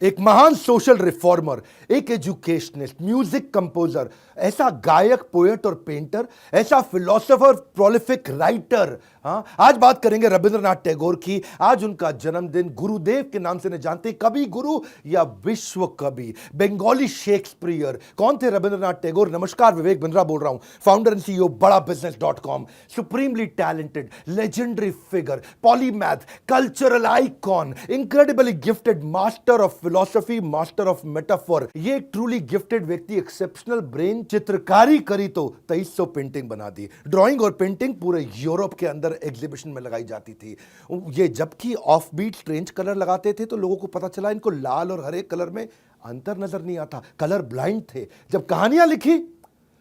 एक महान social reformer, एक एजुकेशनिस्ट, म्यूजिक कंपोजर, ऐसा गायक, पोएट और पेंटर, ऐसा फिलोसोफर, प्रोलिफिक राइटर। हाँ, आज बात करेंगे रविंद्रनाथ टैगोर की। आज उनका जन्मदिन। गुरुदेव के नाम से नहीं जानते, कवि गुरु या विश्व कवि, बंगाली शेक्सपियर। कौन थे रविंद्रनाथ टैगोर? नमस्कार, विवेक बिंद्रा बोल रहा हूं, founder and CEO Bada business. Supremely talented, legendary figure, polymath, cultural icon, incredibly gifted, master of philosophy, master of metaphor. ये एक ट्रूली गिफ्टेड व्यक्ति, एक्सेप्शनल ब्रेन। चित्रकारी करी तो 2300 पेंटिंग बना दी। ड्राइंग और पेंटिंग पूरे यूरोप के अंदर एग्जीबिशन में लगाई जाती थी। ये जबकि ऑफ बीट स्ट्रेंज कलर लगाते थे तो लोगों को पता चला इनको लाल और हरे कलर में अंतर नजर नहीं आता, कलर ब्लाइंड थे। जब कहानियां लिखी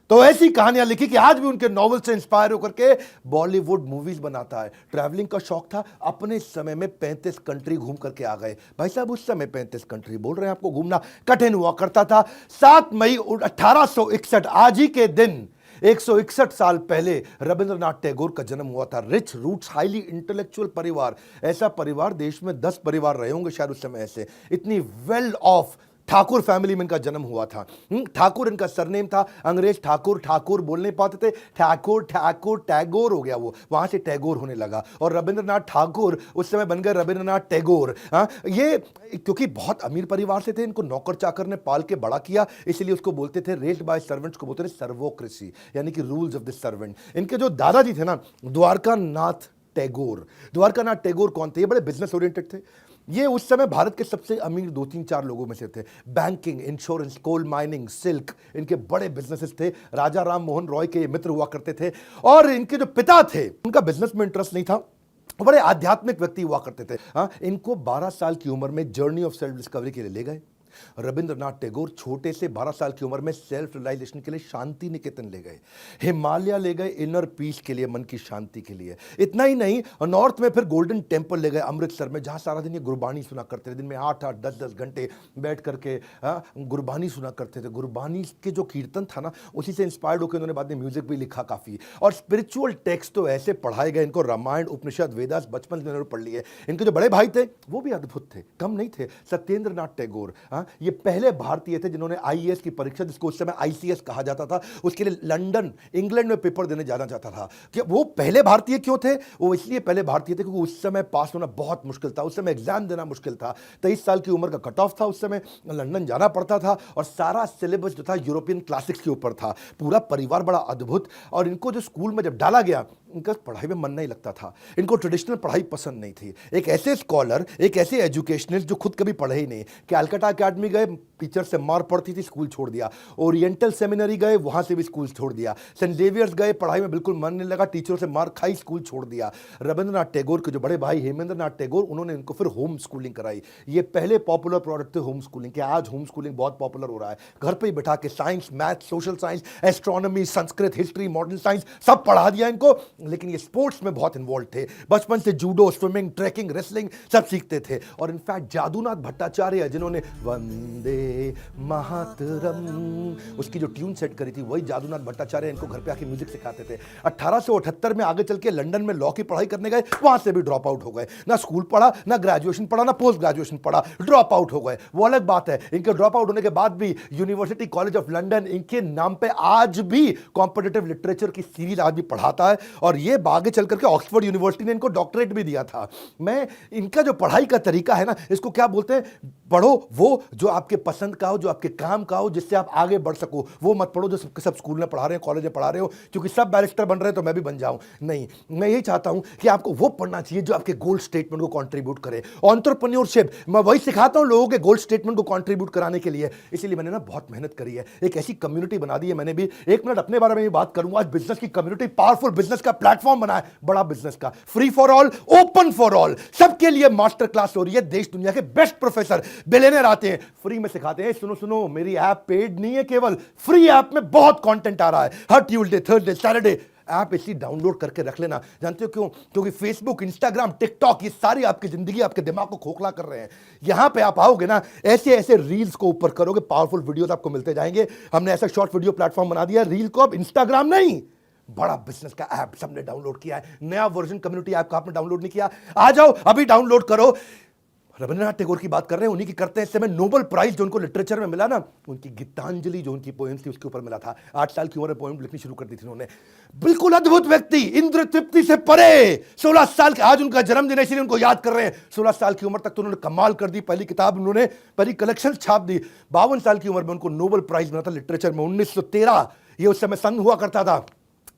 तो ऐसी कहानियां लिखी कि आज भी उनके नॉवल से इंस्पायर होकर के बॉलीवुड मूवीज बनाता है। ट्रैवलिंग का शौक था, अपने समय में 35 कंट्री घूम करके आ गए। भाई साहब, उस समय 35 कंट्री बोल रहे हैं, आपको घूमना कठिन हुआ करता था। 7 मई 1861, आज ही के दिन 161 साल पहले रविंद्रनाथ टैगोर का जन्म हुआ था। रिच रूट्स, हाईली इंटेलेक्चुअल परिवार। ऐसा परिवार देश में 10 परिवार रहे होंगे शायद उस समय ऐसे। इतनी वेल ऑफ ठाकुर फैमिली में इनका जन्म हुआ था। ठाकुर इनका सरनेम था। अंग्रेज ठाकुर ठाकुर बोल नहीं पाते थे, ठाकुर ठाकुर टैगोर हो गया, वो वहां से टैगोर होने लगा। और रविंद्रनाथ ठाकुर उस समय बन गए रविंद्रनाथ टैगोर। ये क्योंकि बहुत अमीर परिवार से थे, इनको नौकर चाकर ने पाल के बड़ा किया, इसलिए उसको बोलते थे, रेस्ड बाय सर्वेंट्स को बोलते थे सर्वोक्रेसी, यानी कि रूल्स ऑफ द सर्वेंट। इनके जो दादाजी थे ना, द्वारकानाथ टैगोर। द्वारकानाथ टैगोर कौन थे? ये बड़े बिजनेस ओरिएंटेड थे। ये उस समय भारत के सबसे अमीर 2-3-4 लोगों में से थे। Banking, insurance, coal mining, silk, इनके बड़े बिजनेसेस थे। राजा राम मोहन रॉय के ये मित्र हुआ करते थे। और इनके जो पिता थे, उनका बिजनेस में इंटरेस्ट नहीं था, बड़े आध्यात्मिक व्यक्ति हुआ करते थे। हाँ, इनको 12 साल की उम्र में जर्नी ऑफ सेल्फ डिस्कवरी के लिए ले गए। रविंद्रनाथ टैगोर छोटे से 12 साल की उम्र में सेल्फ रियलाइजेशन के लिए शांति निकेतन ले गए, हिमालय ले गए इनर पीस के लिए, मन की शांति के लिए। इतना ही नहीं, नॉर्थ में फिर गोल्डन टेम्पल ले गए अमृतसर में, जहां सारा दिन ये गुरबानी सुना करते थे। दिन में 8-8, 10-10 घंटे बैठ करके गुरबानी सुना करते थे। गुरबानी के जो कीर्तन था ना, उसी से इंस्पायर्ड होकर उन्होंने बाद में म्यूजिक भी लिखा काफी। और स्पिरिचुअल टेक्स्ट तो ऐसे पढ़ाए गए इनको, रामायण, उपनिषद, वेदास बचपन से उन्होंने पढ़ लिए। इनके जो बड़े भाई थे वो भी अद्भुत थे, कम नहीं थे, सत्येंद्रनाथ टैगोर। ये पहले भारतीय थे जिन्होंने आईएएस की परीक्षा, जिसको उस समय आईसीएस कहा जाता था, उसके लिए लंदन, इंग्लैंड में पेपर देने जाना चाहता था। कि वो पहले भारतीय क्यों थे? वो इसलिए पहले भारतीय थे क्योंकि उस समय पास होना बहुत मुश्किल था, उस समय एग्जाम देना मुश्किल था। 23 साल की उम्र का कट ऑफ था उस समय, लंदन जाना पड़ता था और सारा सिलेबस जो था यूरोपियन क्लासिक्स के ऊपर था। पूरा परिवार बड़ा अद्भुत। और इनको जो स्कूल में जब डाला गया, इनका पढ़ाई में मन नहीं लगता था, इनको ट्रेडिशनल पढ़ाई पसंद नहीं थी। एक ऐसे स्कॉलर, एक ऐसे एजुकेशनिस्ट जो खुद कभी पढ़े ही नहीं, कैलकाटा अकेडमी गए, टीचर से मार पड़ती थी, स्कूल छोड़ दिया। ओरिएंटल सेमिनरी गए, वहां से भी स्कूल छोड़ दिया। सेंट जेवियर्स गए, पढ़ाई में बिल्कुल मन नहीं लगा, टीचरों से मार खाई, स्कूल छोड़ दिया। रविंद्रनाथ टैगोर के जो बड़े भाई हेमेंद्रनाथ टैगोर, उन्होंने इनको फिर होम स्कूलिंग कराई। ये पहले पॉपुलर प्रोडक्ट थे होम स्कूलिंग के। आज होम स्कूलिंग बहुत पॉपुलर हो रहा है, घर पे ही बैठा के science, math, social science, astronomy, Sanskrit, history, modern science सब पढ़ा दिया इनको। लेकिन ये स्पोर्ट्स में बहुत इन्वॉल्व थे, बचपन से जूडो, स्विमिंग, ट्रैकिंग, रेसलिंग सब सीखते थे। और इनफैक्ट जादूनाथ भट्टाचार्य, जिन्होंने वंदे मातरम उसकी जो ट्यून सेट करी थी, वही जादूनाथ भट्टाचार्य इनको घर पे आके म्यूजिक सिखाते थे। 1878 में आगे चल के लंदन में लॉ की पढ़ाई करने गए, वहां से भी ड्रॉप आउट हो गए। ना स्कूल पढ़ा, ना ग्रेजुएशन पढ़ा, ना पोस्ट ग्रेजुएशन पढ़ा, ड्रॉप आउट हो गए। वो अलग बात है। इनके ड्रॉप आउट होने के बाद भी यूनिवर्सिटी कॉलेज ऑफ लंदन इनके नाम पे आज भी कॉम्पिटिटिव लिटरेचर की सीरीज आज भी पढ़ाता है। और ये आगे चल करके ऑक्सफोर्ड यूनिवर्सिटी ने इनको डॉक्टरेट भी दिया था। मैं इनका जो पढ़ाई का तरीका है ना, इसको क्या बोलते हैं, पढ़ो वो जो आपके पसंद का हो, जो आपके काम का हो, जिससे आप आगे बढ़ सको। वो मत पढ़ो जो सब स्कूल में पढ़ा रहे हैं, कॉलेज में पढ़ा रहे हो, क्योंकि सब बैरिस्टर बन रहे हैं तो मैं भी बन जाऊं। नहीं, मैं यही चाहता हूं कि आपको वो पढ़ना चाहिए जो आपके गोल स्टेटमेंट को कंट्रीब्यूट करे। एंटरप्रेन्योरशिप, मैं वही सिखाता हूं लोगों के गोल स्टेटमेंट को कंट्रीब्यूट कराने के लिए। इसीलिए मैंने ना बहुत मेहनत करी है, एक ऐसी कम्युनिटी बना दी है मैंने भी। 1 मिनट अपने बारे में भी बात करूंगा। आज बिजनेस की कम्युनिटी, पावरफुल बिजनेस का प्लेटफॉर्म बना है, बड़ा बिजनेस का, free for all, open for all, सबके लिए मास्टर क्लास हो रही है। देश दुनिया के बेस्ट प्रोफेसर, बिलियनर आते हैं, फ्री में सिखाते हैं। सुनो सुनो, मेरी ऐप पेड नहीं है, केवल फ्री ऐप में बहुत कंटेंट आ रहा है। हर ट्यूसडे, थर्सडे, सैटरडे ऐप इसी डाउनलोड करके रख लेना। जानते हो क्यों? क्योंकि फेसबुक, इंस्टाग्राम, टिकटॉक, ये सारी आपकी जिंदगी, आपके दिमाग को खोखला कर रहे हैं। यहां पे आप आओगे ना, ऐसे ऐसे रील्स को ऊपर करोगे, पावरफुल वीडियोस आपको मिलते जाएंगे। हमने ऐसा शॉर्ट वीडियो प्लेटफॉर्म बना दिया, रील को अब इंस्टाग्राम नहीं, बड़ा बिजनेस का ऐप सबने डाउनलोड किया है। नया वर्जन कम्युनिटी ऐप का आपने डाउनलोड नहीं किया? आ जाओ, अभी डाउनलोड करो। रविंद्रनाथ टैगोर की बात कर रहे हैं, उन्हीं की करते हैं। इस समय नोबेल प्राइज जो उनको लिटरेचर में मिला ना, उनकी गीतांजलि जो उनकी पोएम्स थी उसके ऊपर मिला था। 8 साल की उम्र में पोएम लिखनी शुरू कर दी थी उन्होंने। बिल्कुल अद्भुत व्यक्ति, इंद्र तृप्ति से परे। 16 साल के, आज उनका जन्मदिन है इसलिए उनको याद कर रहे हैं। 16 साल की उम्र तक तो उन्होंने कमाल कर दी, पहली किताब उन्होंने, पहली कलेक्शन छाप दी। 52 साल की उम्र में उनको नोबेल प्राइज मिला था लिटरेचर में, 1913। ये उस समय सन हुआ करता था।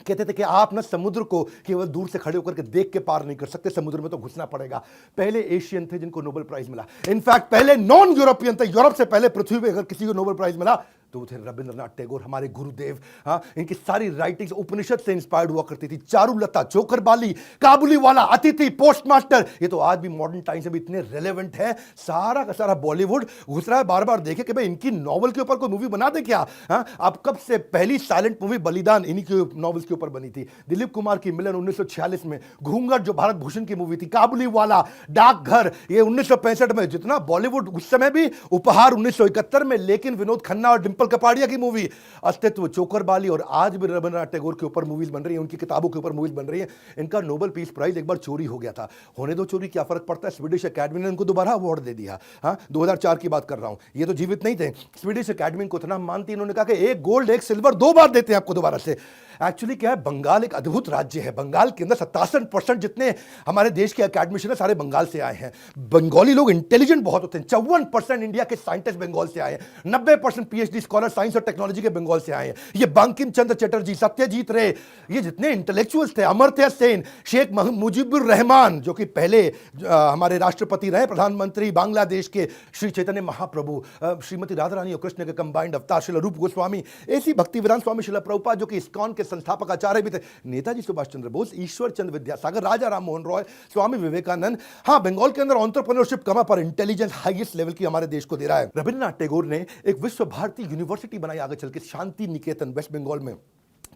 कहते थे कि आप ना समुद्र को केवल दूर से खड़े होकर के देख के पार नहीं कर सकते, समुद्र में तो घुसना पड़ेगा। पहले एशियन थे जिनको नोबेल प्राइज मिला। इनफैक्ट पहले नॉन यूरोपियन थे, यूरोप से पहले पृथ्वी पे अगर किसी को नोबेल प्राइज मिला तो वो थे रविंद्रनाथ टैगोर, हमारे गुरुदेव। हाँ, इनकी सारी राइटिंग्स उपनिषद से इंस्पायर्ड हुआ करती थी। चारुलता, जोकरबाली, काबुली वाला, अतिथि, पोस्टमास्टर, ये तो आज भी मॉडर्न टाइम्स में भी इतने रेलेवेंट है। सारा का सारा बॉलीवुड घुस रहा है, बार बार देखे कि भाई इनकी नॉवल के ऊपर कोई मूवी बना दे क्या। हाँ, अब कब से पहली साइलेंट मूवी बलिदान इन्हीं के नॉवल्स के ऊपर बनी थी। दिलीप कुमार की मिलन 1946 में, घूंघट जो भारत भूषण की मूवी थी, काबुली वाला, डाकघर ये 1965 में। जितना बॉलीवुड उस समय भी, उपहार 1971 में, लेकिन विनोद खन्ना और कपाड़िया की मूवी, अस्तित्व, चोकरबाली, और आज भी रविंद्रनाथ टैगोर के ऊपर मूवीज बन रही है, उनकी किताबों के ऊपर मूवीज बन रही है। इनका नोबेल पीस प्राइज एक बार चोरी हो गया था, होने दो चोरी, क्या फर्क पड़ता है। स्वीडिश अकेडमी ने उनको दोबारा अवार्ड दे दिया। हाँ, 2004 की बात कर रहा हूं, ये तो जीवित नहीं थे। स्वीडिश अकेडमी को इतना मानती, इन्होंने कहा कि एक गोल्ड एक सिल्वर 2 बार देते हैं आपको दोबारा से। एक्चुअली क्या है, बंगाल एक अद्भुत राज्य है। बंगाल के अंदर 87% जितने हमारे देश के अकेडमिशियन सारे बंगाल से आए हैं। बंगाली लोग इंटेलिजेंट बहुत होते हैं। 54% इंडिया के साइंटिस्ट बंगाल से आए हैं। 90% पीएचडी स्कॉलर साइंस और टेक्नोलॉजी के बंगाल से आए हैं। ये बंकिम चंद्र चटर्जी, सत्यजीत रे, ये जितने इंटेलेक्चुअल्स थे, अमर्त्य सेन, शेख मुजीबुर रहमान जो कि पहले हमारे राष्ट्रपति रहे, प्रधानमंत्री बांग्लादेश के, श्री चैतन्य महाप्रभु, श्रीमती राधा रानी और कृष्ण के कंबाइंड अवतार, श्रील रूप गोस्वामी, ऐसी भक्तिवेदांत स्वामी श्रील प्रभुपाद जो कि इस्कॉन के संस्थापक आचार्य भी थे, नेताजी सुभाष चंद्र बोस, ईश्वर चंद्र विद्यासागर, राजा राम मोहन रॉय, स्वामी विवेकानंद। हाँ, बंगाल के अंदर एंटरप्रेन्योरशिप कमा पर इंटेलिजेंस हाईएस्ट लेवल की हमारे देश को दे रहा है। रविंद्रनाथ टैगोर ने एक विश्व भारती यूनिवर्सिटी बनाई आगे चल के, शांति निकेतन, वेस्ट बंगाल में।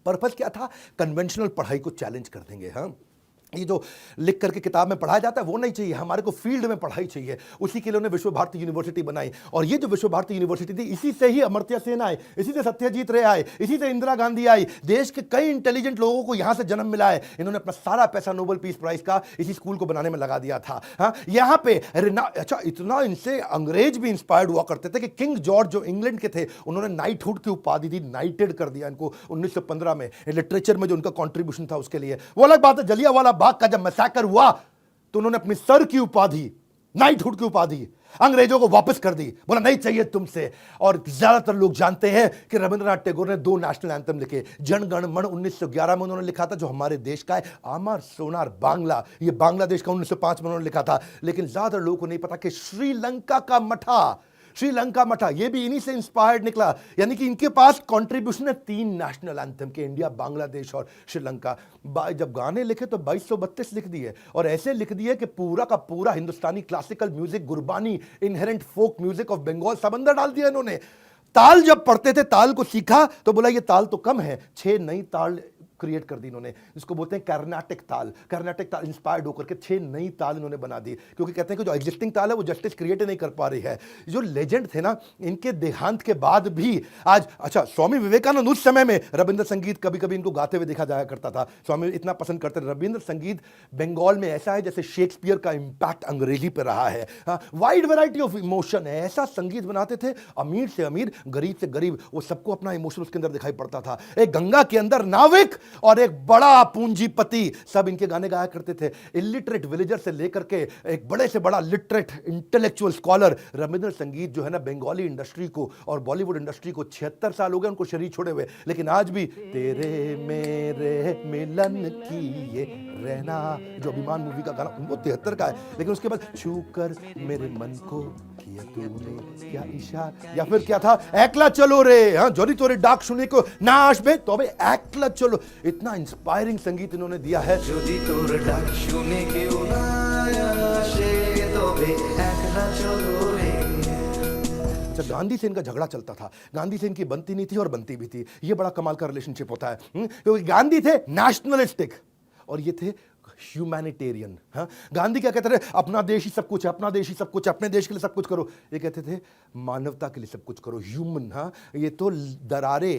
पर्पस क्या था, कन्वेंशनल पढ़ाई को चैलेंज कर देंगे। हाँ, ये जो लिख करके किताब में पढ़ाया जाता है वो नहीं चाहिए, हमारे को फील्ड में पढ़ाई चाहिए। उसी के लिए उन्होंने विश्व भारती यूनिवर्सिटी बनाई। और ये जो विश्व भारती यूनिवर्सिटी थी, इसी से ही अमर्त्य सेन आए, इसी से सत्यजीत रे आए, इसी से इंदिरा गांधी आई। देश के कई इंटेलिजेंट लोगों को यहां से जन्म मिला है। इन्होंने अपना सारा पैसा नोबेल पीस प्राइज का इसी स्कूल को बनाने में लगा दिया था। हाँ, यहाँ पे अच्छा, इतना इनसे अंग्रेज भी इंस्पायर्ड हुआ करते थे कि किंग जॉर्ज जो इंग्लैंड के थे, उन्होंने नाइटहुड की उपाधि दी, नाइटेड कर दिया इनको 1915 में। लिटरेचर में जो उनका कॉन्ट्रीब्यूशन था उसके लिए। वो अलग बात है, जलियांवाला बाग का जब मैसेकर हुआ तो उन्होंने अपनी सर की उपाधि, नाइटहुड की उपाधि अंग्रेजों को वापस कर दी, बोला नहीं चाहिए तुमसे। और ज्यादातर लोग जानते हैं कि रविंद्रनाथ टैगोर ने 2 नेशनल एंथम लिखे। जन गण मन 1911 में उन्होंने लिखा था, जो हमारे देश का है। आमार सोनार बांग्ला, ये बांग्लादेश का 1905 में उन्होंने लिखा था। लेकिन ज्यादातर लोगों को नहीं पता कि श्रीलंका का मठा, श्रीलंका मठा, ये भी इन्हीं से इंस्पायर्ड निकला। यानी कि इनके पास कंट्रीब्यूशन है 3 नेशनल एंथम के, इंडिया, बांग्लादेश और श्रीलंका। जब गाने लिखे तो 2232 लिख दिए, और ऐसे लिख दिए कि पूरा का पूरा Hindustani classical music, Gurbani, inherent folk music of Bengal सब अंदर डाल दिया इन्होंने। ताल जब पढ़ते थे, ताल को सीखा तो बोला ये ताल तो कम है, 6 नई ताल क्रिएट कर दी इन्होंने, जिसको बोलते हैं कर्नाटक ताल। कर्नाटक ताल इंस्पायर्ड होकर के 6 नई ताल इन्होंने बना दी, क्योंकि कहते हैं कि जो एग्जिस्टिंग ताल है वो जस्टिस क्रिएट नहीं कर पा रही है। जो लेजेंड थे ना, इनके देहांत के बाद भी आज, अच्छा, स्वामी विवेकानंद उस समय में रविंद्र संगीत कभी कभी इनको गाते हुए देखा जाया करता था। स्वामी इतना पसंद करते थे। रविंद्र संगीत बंगाल में ऐसा है जैसे शेक्सपियर का इंपैक्ट अंग्रेजी पर रहा है। वाइड वैरायटी ऑफ इमोशन है, ऐसा संगीत बनाते थे, अमीर से अमीर, गरीब से गरीब, वो सबको अपना इमोशन उसके अंदर दिखाई पड़ता था। एक गंगा के अंदर नाविक और एक बड़ा पूंजीपति, सब इनके गाने गाया करते थे। इलिटरेट विलेजर से लेकर के एक बड़े से बड़ा लिटरेट इंटेलेक्चुअल स्कॉलर। रविंद्र संगीत जो है ना, बंगाली इंडस्ट्री को और बॉलीवुड इंडस्ट्री को 76 साल हो गए उनको शरीर छोड़े हुए, लेकिन आज भी तेरे मेरे मिलन की ये रहना, जो अभिमान मूवी का गाना, वो 73 का है। लेकिन उसके बाद छू कर मेरे मन को किया तूने क्या इशारा, या फिर क्या था, एकला चलो रे, हाँ, जोरी तोरे डाक सुने को ना आसबे तो अबे एकला चलो। इतना इंस्पायरिंग संगीत इन्होंने दिया है। जोरी तोरे डाक सुने के ना आसे तो अबे एकला चलो रे। अच्छा, गांधी से इनका झगड़ा चलता था, गांधी से इनकी बनती नहीं थी और बनती भी थी। ये बड़ा कमाल का रिलेशनशिप होता है, क्योंकि गांधी थे नेशनलिस्टिक और ये थे ह्यूमैनिटेरियन। हाँ, गांधी क्या कहते थे, अपना देश ही सब कुछ है, अपना देश ही सब कुछ है, अपने देश के लिए सब कुछ करो। ये कहते थे मानवता के लिए सब कुछ करो, ह्यूमन। हाँ, ये तो दरारे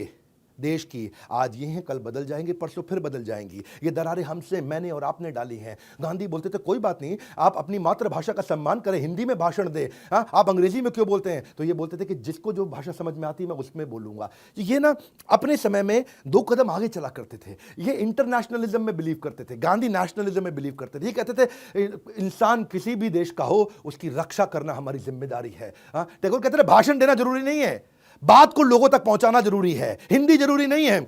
देश की आज ये हैं, कल बदल जाएंगे, परसों फिर बदल जाएंगी। ये दरारें हमसे, मैंने और आपने डाली हैं। गांधी बोलते थे कोई बात नहीं, आप अपनी मातृभाषा का सम्मान करें, हिंदी में भाषण दें। हाँ, आप अंग्रेजी में क्यों बोलते हैं? तो ये बोलते थे कि जिसको जो भाषा समझ में आती है मैं उसमें बोलूंगा। ये ना अपने समय में 2 कदम आगे चला करते थे। ये इंटरनेशनलिज्म में बिलीव करते थे, गांधी नेशनलिज्म में बिलीव करते थे। ये कहते थे इंसान किसी भी देश का हो, उसकी रक्षा करना हमारी जिम्मेदारी है। हाँ, टैगोर कहते थे भाषण देना जरूरी नहीं है, बात को लोगों तक पहुंचाना जरूरी है, हिंदी जरूरी नहीं है।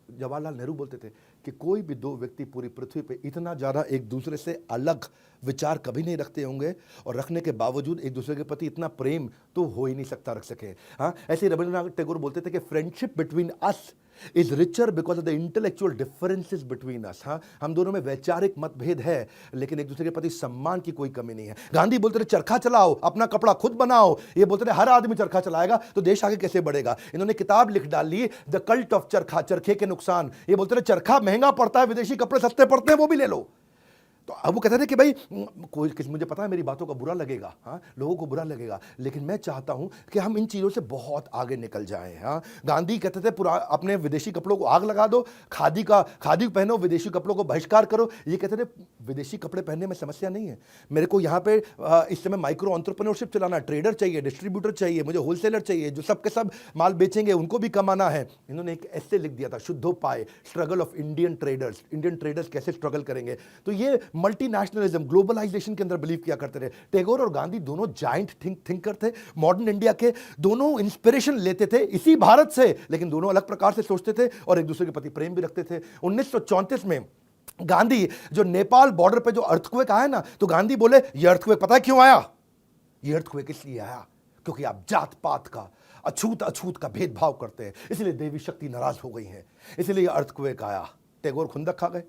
जवाहरलाल नेहरू बोलते थे कि कोई भी 2 व्यक्ति पूरी पृथ्वी पे इतना ज्यादा एक दूसरे से अलग विचार कभी नहीं रखते होंगे, और रखने के बावजूद एक दूसरे के प्रति इतना प्रेम तो हो ही नहीं सकता रख सके। हाँ, ऐसे रविंद्रनाथ टैगोर बोलते थे कि friendship between us is richer because of the intellectual differences between us. हाँ, हम दोनों में वैचारिक मतभेद है, लेकिन एक दूसरे के प्रति सम्मान की कोई कमी नहीं है। गांधी बोलते थे चरखा चलाओ, अपना कपड़ा खुद बनाओ। ये बोलते थे हर आदमी चरखा चलाएगा तो देश आगे कैसे बढ़ेगा। इन्होंने किताब लिख डाली द कल्ट ऑफ चरखा, चरखे के नुकसान। ये बोलते थे चरखा महंगा पड़ता है, विदेशी कपड़े सस्ते पड़ते हैं, वो भी ले लो। तो अब वो कहते थे कि भाई कोई मुझे पता है मेरी बातों का बुरा लगेगा, हाँ, लोगों को बुरा लगेगा, लेकिन मैं चाहता हूं कि हम इन चीज़ों से बहुत आगे निकल जाएं। हाँ, गांधी कहते थे पूरा अपने विदेशी कपड़ों को आग लगा दो, खादी पहनो, विदेशी कपड़ों को बहिष्कार करो। ये कहते थे विदेशी कपड़े पहनने में समस्या नहीं है, मेरे को यहाँ पे इस समय माइक्रो एंटरप्रेन्योरशिप चलाना, ट्रेडर चाहिए, डिस्ट्रीब्यूटर चाहिए, मुझे होलसेलर चाहिए, जो सब के सब माल बेचेंगे उनको भी कमाना है। इन्होंने एक ऐसे लिख दिया था, शुद्धोपाय, स्ट्रगल ऑफ इंडियन ट्रेडर्स कैसे स्ट्रगल करेंगे। तो ये मल्टीनेशनलिज्म, ग्लोबलाइजेशन के अंदर बिलीव किया करते थे। टैगोर और गांधी दोनों जायंट थिंकर थे, मॉडर्न इंडिया के। दोनों इंस्पिरेशन लेते थे इसी भारत से, लेकिन दोनों अलग प्रकार से सोचते थे और एक दूसरे के प्रति प्रेम भी रखते थे। 1934 में गांधी जो नेपाल बॉर्डर पे जो अर्थक्वेक आया ना, तो गांधी बोले ये अर्थक्वेक पता है क्यों आया? ये अर्थक्वेक इसलिए आया क्योंकि आप जात पात का, अछूत का भेदभाव करते हैं, इसलिए देवी शक्ति नाराज हो गई है, इसलिए अर्थक्वेक आया। टैगोर खुंदक खा गए,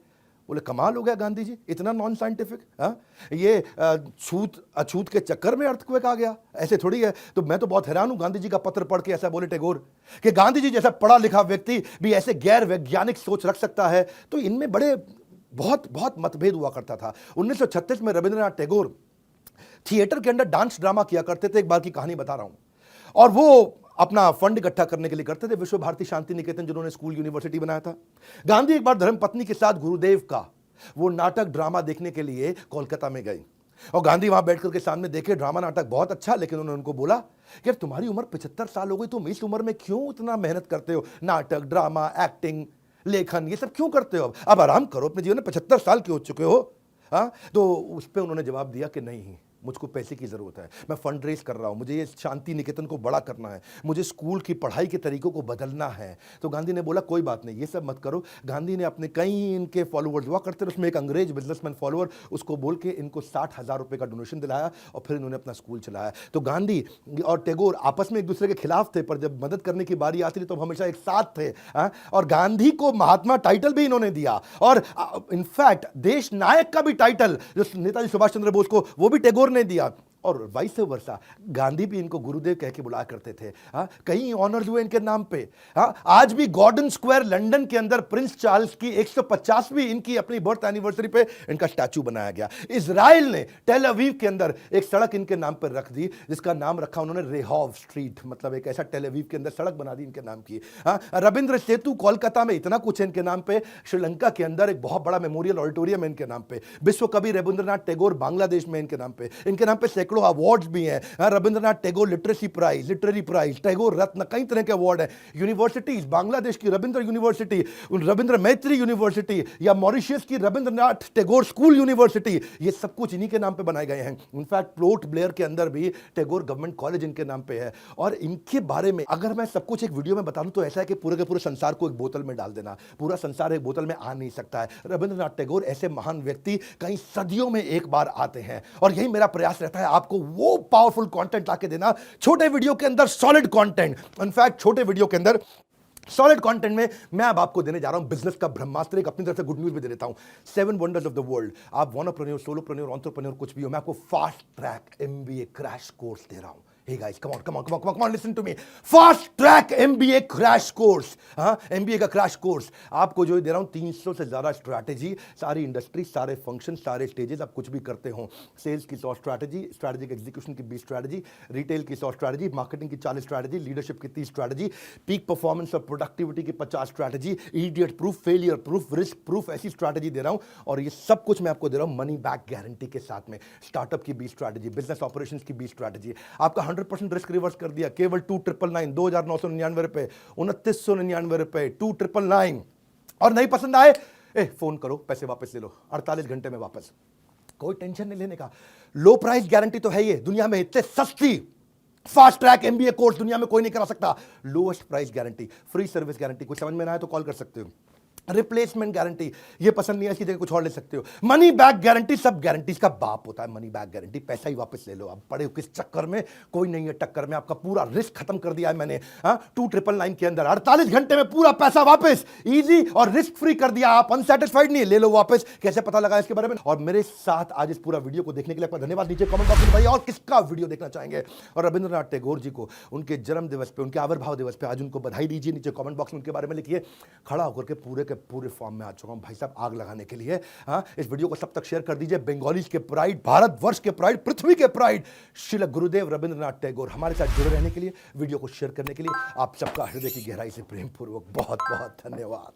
बोले कमाल हो गया गांधी जी, इतना नॉन साइंटिफिक। हाँ, ये अछूत के चक्कर में अर्थक्वेक आ गया, ऐसे थोड़ी है। तो मैं तो बहुत हैरान हूं गांधी जी का पत्र पढ़ के। ऐसा बोले टैगोर कि गांधी जी जैसा पढ़ा लिखा व्यक्ति भी ऐसे गैर वैज्ञानिक सोच रख सकता है। तो इनमें बड़े बहुत मतभेद हुआ करता था। 1936 में रविंद्रनाथ टैगोर थिएटर के अंदर डांस ड्रामा किया करते थे। एक बार की कहानी बता रहा हूं, और वो अपना फंड इकट्ठा करने के लिए करते थे। विश्व भारती शांति निकेतन जिन्होंने स्कूल यूनिवर्सिटी बनाया था। गांधी एक बार धर्मपत्नी के साथ गुरुदेव का वो नाटक ड्रामा देखने के लिए कोलकाता में गए, और गांधी वहां बैठकर के सामने देखे ड्रामा नाटक बहुत अच्छा, लेकिन उन्होंने उनको बोला कि यार तुम्हारी उम्र 75 साल हो गई, तुम इस उम्र में क्यों इतना मेहनत करते हो, नाटक ड्रामा एक्टिंग लेखन ये सब क्यों करते हो? अब आराम करो, अपने जीवन में 75 साल के हो चुके हो। हाँ, तो उस पर उन्होंने जवाब दिया कि नहीं, मुझको पैसे की ज़रूरत है, मैं फंड रेज कर रहा हूँ, मुझे ये शांति निकेतन को बड़ा करना है, मुझे स्कूल की पढ़ाई के तरीकों को बदलना है। तो गांधी ने बोला कोई बात नहीं, ये सब मत करो। गांधी ने अपने कई इनके फॉलोअर्स हुआ करते थे, उसमें एक अंग्रेज बिजनेसमैन फॉलोअर, उसको बोल के इनको 60,000 रुपये का डोनेशन दिलाया, और फिर इन्होंने अपना स्कूल चलाया। तो गांधी और टैगोर आपस में एक दूसरे के खिलाफ थे, पर जब मदद करने की बारी आती थी तो हमेशा एक साथ थे। और गांधी को महात्मा टाइटल भी इन्होंने दिया, और इनफैक्ट देश नायक का भी टाइटल जो नेताजी सुभाष चंद्र बोस को, वो भी टैगोर ने दिया, और वाइस वर्सा। गांधी भी इनको गुरुदेव कह के बुलाया करते थे। हाँ, कई ऑनर्स हुए इनके नाम पे। हाँ, आज भी गॉर्डन स्क्वायर लंदन के अंदर प्रिंस चार्ल्स की 150वीं इनकी अपनी बर्थ एनिवर्सरी पे इनका स्टैचू बनाया गया। इजराइल ने टेल अवीव के अंदर एक सड़क इनके नाम पर रख दी, जिसका नाम रखा उन्होंने रेहॉव स्ट्रीट, मतलब एक ऐसा टेल अवीव के अंदर सड़क बना दी इनके नाम की। हाँ, रविंद्र सेतु कोलकाता में, इतना कुछ है इनके नाम पे। श्रीलंका के अंदर एक बहुत बड़ा मेमोरियल ऑडिटोरियम है इनके नाम पे। विश्व कवि रविंद्रनाथ टैगोर बांग्लादेश में इनके नाम पे सैकड़ों अवार्ड्स भी हैं। Rabindranath Tagore literacy prize, literary prize, Tagore Ratna, कई तरह के अवार्ड हैं। यूनिवर्सिटीज, बांग्लादेश की रविंद्र यूनिवर्सिटी, रविंद्र मैत्री यूनिवर्सिटी, या मॉरिशस की रविंद्रनाथ टैगोर स्कूल यूनिवर्सिटी, ये सब कुछ इन्हीं के नाम पे बनाए गए हैं। इनफैक्ट पोर्ट ब्लेयर के अंदर भी टैगोर गवर्नमेंट कॉलेज इनके नाम पे है। और इनके बारे में अगर मैं सब कुछ एक वीडियो में बता दूं तो ऐसा है कि पूरे के पूरे संसार को एक बोतल में डाल देना, पूरा संसार एक बोतल में आ नहीं सकता है। रविंद्रनाथ टैगोर ऐसे महान व्यक्ति कई सदियों में एक बार आते हैं, और यही मेरा प्रयास रहता है आपको वो पावरफुल कंटेंट लाके देना, छोटे वीडियो के अंदर सॉलिड कंटेंट। इनफैक्ट छोटे वीडियो के अंदर सॉलिड कंटेंट में मैं अब आपको देने जा रहा हूं बिजनेस का ब्रह्मास्त्र। एक अपनी तरफ से गुड न्यूज भी दे देता हूं, 7 वंडर्स ऑफ द वर्ल्ड। आप वॉनरप्रेन्योर, सोलोप्रेन्योर, एंटरप्रेन्योर कुछ भी हो, मैं आपको fast track MBA crash course दे रहा हूं। Hey guys, come on, listen to me. Fast track MBA crash course. हाँ, MBA का क्रैश कोर्स आपको जो दे रहा हूँ 300 से ज़्यादा स्ट्रैटेजी, सारी इंडस्ट्री, सारे फंक्शन, सारे स्टेजेस, आप कुछ भी करते हो। सेल्स की 100 स्ट्रैटेजी, स्ट्रैटेजिक एग्जीक्यूशन की 20 स्ट्रैटेजी, रिटेल की 100 स्ट्रैटेजी, मार्केटिंग की 40 स्ट्रैटेजी, लीडरशिप की 30 स्ट्रैटेजी, पीक परफॉर्मेंस और प्रोडक्टिविटी की 50 strategy, idiot proof, failure proof, risk proof, ऐसी स्ट्रैटेजी दे रहा हूँ। और ये सब कुछ मैं आपको दे रहा हूँ मनी बैक गारंटी के साथ में। स्टार्टअप की 20 स्ट्रैटेजी, बिजनेस ऑपरेशन की 20 स्ट्रैटेजी, आपका 100% रिस्क रिवर्स कर दिया केवल 2999, 2999 रुपए, 2999 रुपए, 2999। और नहीं पसंद आए फोन करो, पैसे वापस ले लो 48 घंटे में वापस। कोई टेंशन नहीं लेने का। लो प्राइस गारंटी तो है ये, दुनिया में इतने सस्ती फास्ट ट्रैक एमबीए कोर्स दुनिया में कोई नहीं करा सकता। Lowest price guarantee, free service guarantee, कुछ समझ में ना आए तो कॉल कर सकते हो। रिप्लेसमेंट गारंटी, ये पसंद नहीं है इसकी जगह कुछ और ले सकते हो। मनी बैक गारंटी, सब गारंटीज का बाप होता है मनी बैक गारंटी। पैसा ही वापस ले लो। अब पड़े हो किस चक्कर में, कोई नहीं है टक्कर में, आपका पूरा रिस्क खत्म कर दिया है मैंने। 2999 के अंदर 48 घंटे में पूरा पैसा वापस, इजी और रिस्क फ्री कर दिया। आप अनसेटिस्फाइड नहीं, ले लो वापस। कैसे पता लगा इसके बारे में? और मेरे साथ आज इस पूरा वीडियो को देखने के लिए आपका धन्यवाद। नीचे कमेंट बॉक्स में बताइए और किसका वीडियो देखना चाहेंगे। और रविंद्रनाथ टैगोर जी को उनके जन्म दिवस पे, उनके आविर्भाव दिवस पे आज उनको बधाई दीजिए। नीचे कमेंट बॉक्स में उनके बारे में लिखिए। खड़ा होकर के पूरे फॉर्म में आ चुका हूं भाई साहब आग लगाने के लिए। इस वीडियो को सब तक शेयर कर दीजिए। बंगालीज के प्राइड, भारतवर्ष के प्राइड, पृथ्वी के प्राइड श्री गुरुदेव रविंद्रनाथ टैगोर हमारे साथ जुड़े रहने के लिए, वीडियो को शेयर करने के लिए आप सबका हृदय की गहराई से प्रेम पूर्वक बहुत बहुत धन्यवाद।